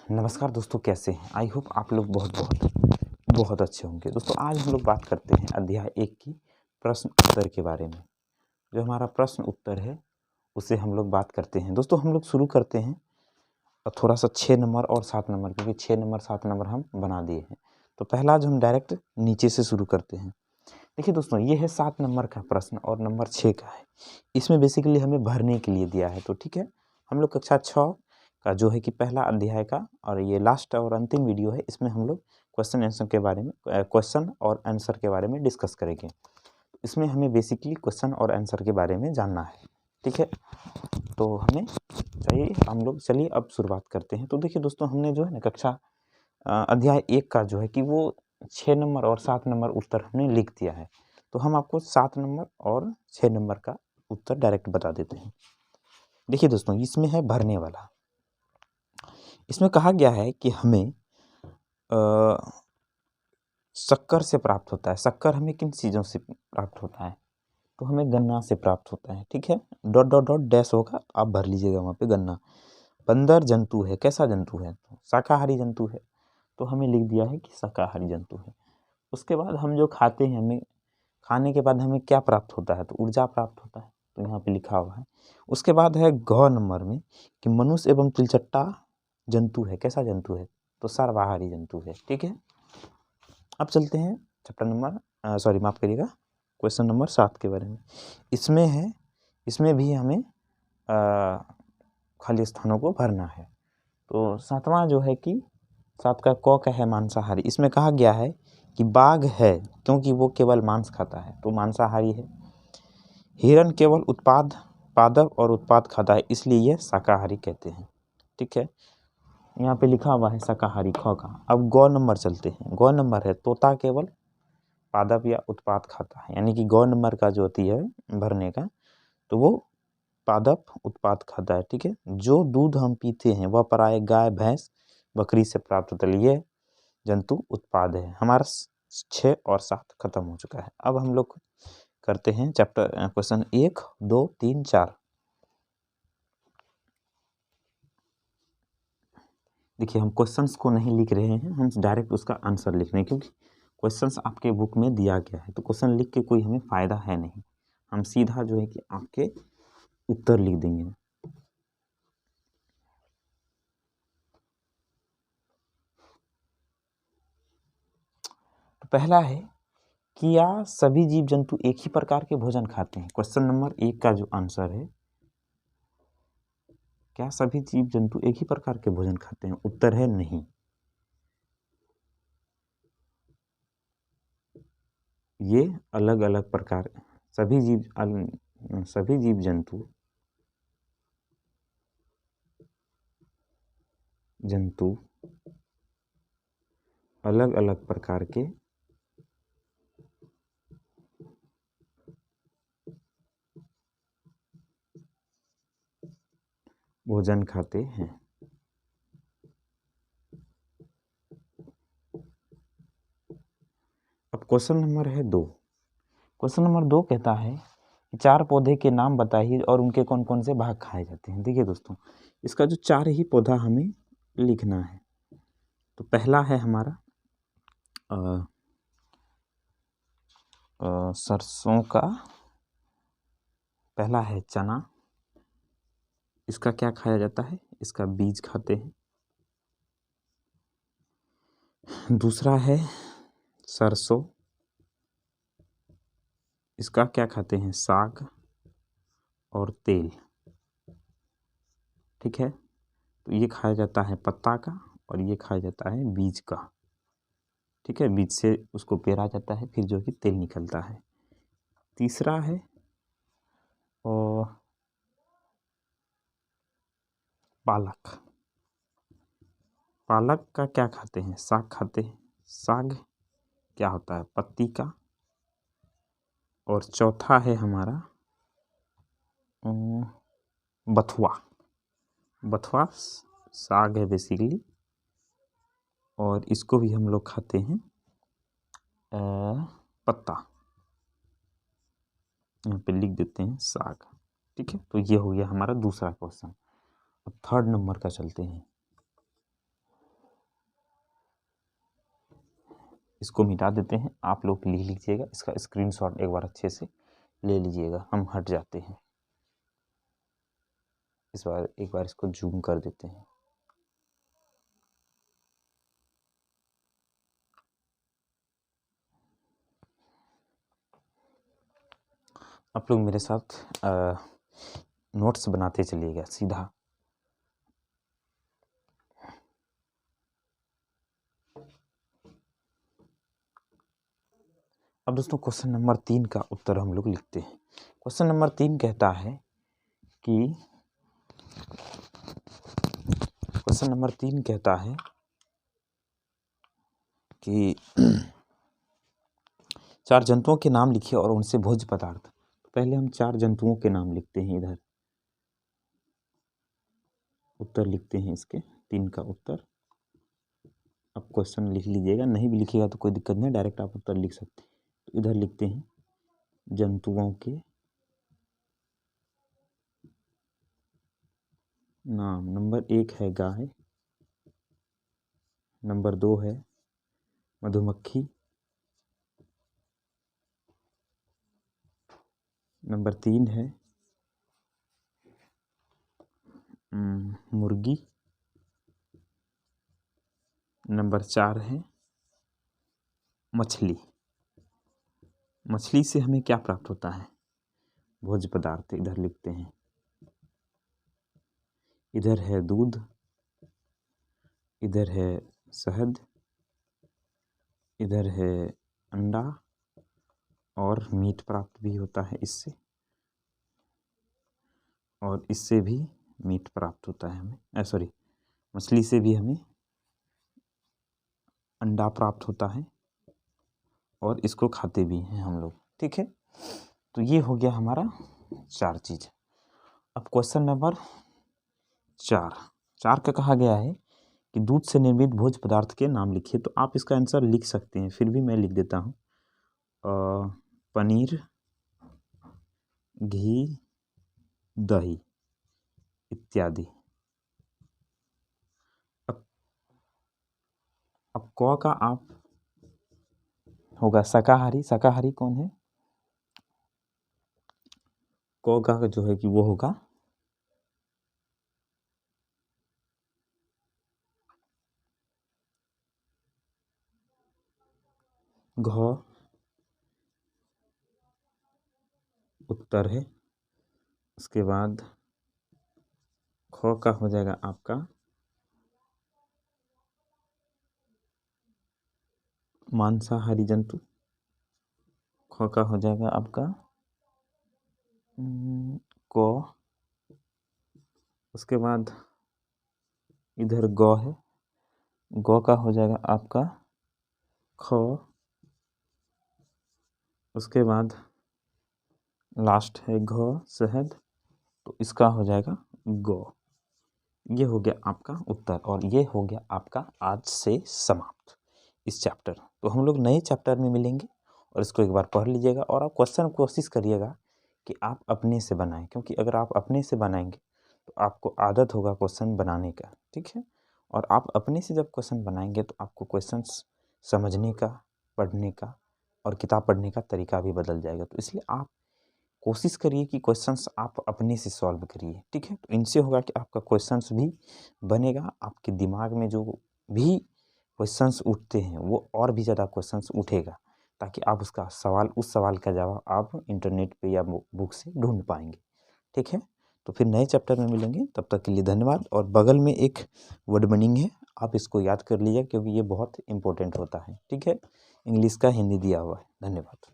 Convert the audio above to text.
नमस्कार दोस्तों, कैसे हैं? आई होप आप लोग बहुत अच्छे होंगे। दोस्तों, आज हम लोग बात करते हैं अध्याय 1 की प्रश्न उत्तर के बारे में। जो हमारा प्रश्न उत्तर है उसे हम लोग बात करते हैं। दोस्तों, हम लोग शुरू करते हैं थोड़ा सा 6 नंबर और 7 नंबर, क्योंकि 6 नंबर 7 नंबर हम बना दिए हैं। तो पहला जो हम डायरेक्ट नीचे से शुरू करते हैं। देखिए दोस्तों, ये है 7 नंबर का प्रश्न और नंबर 6 का है। इसमें बेसिकली हमें भरने के लिए दिया है। तो ठीक है, हम लोग कक्षा 6 का जो है कि पहला अध्याय का और ये लास्ट और अंतिम वीडियो है, इसमें हम लोग क्वेश्चन और आंसर के बारे में डिस्कस करेंगे। इसमें हमें बेसिकली क्वेश्चन और आंसर के बारे में जानना है। ठीक है, तो चलिए अब शुरुआत करते हैं। तो देखिए दोस्तों, हमने जो है ना कक्षा अध्याय 1 का जो है कि वो 6 नंबर और 7 नंबर उत्तर हमने लिख दिया है। तो हम आपको 7 नंबर और 6 नंबर का उत्तर डायरेक्ट बता देते हैं। देखिए दोस्तों, इसमें है भरने वाला। इसमें कहा गया है कि हमें शक्कर से प्राप्त होता है। शक्कर हमें किन चीज़ों से प्राप्त होता है? तो हमें गन्ना से प्राप्त होता है। ठीक है, डॉट डॉट डॉट डैश होगा, आप भर लीजिएगा वहाँ पे गन्ना। बंदर जंतु है, कैसा जंतु है? तो शाकाहारी जंतु है। तो हमें लिख दिया है कि शाकाहारी जंतु है। उसके बाद हम जो खाते हैं, हमें खाने के बाद हमें क्या प्राप्त होता है? तो ऊर्जा प्राप्त होता है। तो यहाँ पे लिखा हुआ है। उसके बाद है घ नंबर में कि मनुष्य एवं तिलचट्टा जंतु है, कैसा जंतु है? तो सर्वाहारी जंतु है। ठीक है, अब चलते हैं चैप्टर नंबर माफ़ करिएगा, क्वेश्चन नंबर 7 के बारे में। इसमें भी हमें खाली स्थानों को भरना है। तो 7वां जो है कि 7 का क का है मांसाहारी। इसमें कहा गया है कि बाघ है क्योंकि वो केवल मांस खाता है, तो मांसाहारी है। हिरण केवल पादप और उत्पाद खाता है, इसलिए यह शाकाहारी कहते हैं। ठीक है, यहाँ पे लिखा हुआ है शाकाहारी ख का। अब गौ नंबर चलते हैं। गौ नंबर है तोता केवल पादप या उत्पाद खाता है, यानी कि गौ नंबर का जो होती है भरने का, तो वो पादप उत्पाद खाता है। ठीक है, जो दूध हम पीते हैं वह प्राय गाय भैंस बकरी से प्राप्त होता है, ये जंतु उत्पाद है। हमारा 6 और 7 खत्म हो चुका है। अब हम लोग करते हैं चैप्टर क्वेश्चन 1, 2, 3, 4। देखिए, हम क्वेश्चंस को नहीं लिख रहे हैं, हम डायरेक्ट उसका आंसर लिख रहे हैं, क्योंकि क्वेश्चंस आपके बुक में दिया गया है। तो क्वेश्चन लिख के कोई हमें फ़ायदा है नहीं, हम सीधा जो है कि आपके उत्तर लिख देंगे। तो पहला है, क्या सभी जीव जंतु एक ही प्रकार के भोजन खाते हैं? क्वेश्चन नंबर 1 का जो आंसर है, क्या सभी जीव जंतु एक ही प्रकार के भोजन खाते हैं? उत्तर है नहीं। ये अलग अलग प्रकार, सभी जीव जंतु अलग अलग प्रकार के भोजन खाते हैं। अब क्वेश्चन नंबर है 2। क्वेश्चन नंबर 2 कहता है कि 4 पौधे के नाम बताइए और उनके कौन कौन से भाग खाए जाते हैं। देखिए दोस्तों, इसका जो 4 ही पौधा हमें लिखना है। तो पहला है हमारा सरसों का, पहला है चना। इसका क्या खाया जाता है? इसका बीज खाते हैं। दूसरा है सरसों, इसका क्या खाते हैं? साग और तेल। ठीक है, तो ये खाया जाता है पत्ता का और ये खाया जाता है बीज का। ठीक है, बीज से उसको पेरा जाता है, फिर जो कि तेल निकलता है। तीसरा है और पालक। पालक का क्या खाते हैं? साग खाते हैं। साग क्या होता है? पत्ती का। और चौथा है हमारा बथुआ। बथुआ साग है बेसिकली, और इसको भी हम लोग खाते हैं पत्ता। यहाँ पे लिख देते हैं साग। ठीक है, तो ये हो गया हमारा दूसरा क्वेश्चन। अब थर्ड नंबर का चलते हैं। इसको मिटा देते हैं, आप लोग लिख लीजिएगा, इसका स्क्रीनशॉट एक बार अच्छे से ले लीजिएगा। हम हट जाते हैं, इस बार एक बार इसको जूम कर देते हैं। आप लोग मेरे साथ नोट्स बनाते चलिएगा सीधा। अब दोस्तों क्वेश्चन नंबर 3 का उत्तर हम लोग लिखते हैं। क्वेश्चन नंबर 3 कहता है कि क्वेश्चन नंबर 3 कहता है कि 4 जंतुओं के नाम लिखिए और उनसे भोज्य पदार्थ। तो पहले हम 4 जंतुओं के नाम लिखते हैं, इधर उत्तर लिखते हैं इसके 3 का उत्तर। अब क्वेश्चन लिख लीजिएगा, नहीं भी लिखिएगा तो कोई दिक्कत नहीं, डायरेक्ट आप उत्तर लिख सकते हैं। तो इधर लिखते हैं जंतुओं के नाम। नंबर 1 है गाय, नंबर 2 है मधुमक्खी, नंबर 3 है मुर्गी, नंबर 4 है मछली। मछली से हमें क्या प्राप्त होता है? भोज्य पदार्थ। इधर लिखते हैं, इधर है दूध, इधर है शहद, इधर है अंडा और मीट प्राप्त भी होता है इससे, और इससे भी मीट प्राप्त होता है हमें। सॉरी, मछली से भी हमें अंडा प्राप्त होता है और इसको खाते भी हैं हम लोग। ठीक है, तो ये हो गया हमारा 4 चीज़। अब क्वेश्चन नंबर 4 का कहा गया है कि दूध से निर्मित भोज्य पदार्थ के नाम लिखिए। तो आप इसका आंसर लिख सकते हैं, फिर भी मैं लिख देता हूँ। पनीर, घी, दही इत्यादि। अब क का आप होगा शाकाहारी। शाकाहारी कौन है? क का जो है कि वो होगा घ, उत्तर है। उसके बाद ख का हो जाएगा आपका मांसाहारी जंतु। ख का हो जाएगा आपका क। उसके बाद इधर ग है, ग का हो जाएगा आपका ख। उसके बाद लास्ट है घ, शहद, तो इसका हो जाएगा ग। ये हो गया आपका उत्तर और ये हो गया आपका आज से समाप्त इस चैप्टर। तो हम लोग नए चैप्टर में मिलेंगे और इसको एक बार पढ़ लीजिएगा और आप क्वेश्चन कोशिश करिएगा कि आप अपने से बनाएं, क्योंकि अगर आप अपने से बनाएंगे तो आपको आदत होगा क्वेश्चन बनाने का। ठीक है, और आप अपने से जब क्वेश्चन बनाएंगे तो आपको क्वेश्चंस समझने का, पढ़ने का और किताब पढ़ने का तरीका भी बदल जाएगा। तो इसलिए आप कोशिश करिए कि क्वेश्चंस आप अपने से सॉल्व करिए। ठीक है, तो इनसे होगा कि आपका क्वेश्चंस भी बनेगा, आपके दिमाग में जो भी क्वेश्चंस उठते हैं वो और भी ज़्यादा क्वेश्चंस उठेगा, ताकि आप उसका सवाल, उस सवाल का जवाब आप इंटरनेट पे या बुक से ढूंढ पाएंगे। ठीक है, तो फिर नए चैप्टर में मिलेंगे, तब तक के लिए धन्यवाद। और बगल में एक वर्ड मीनिंग है, आप इसको याद कर लीजिए क्योंकि ये बहुत इंपॉर्टेंट होता है। ठीक है, इंग्लिश का हिंदी दिया हुआ है। धन्यवाद।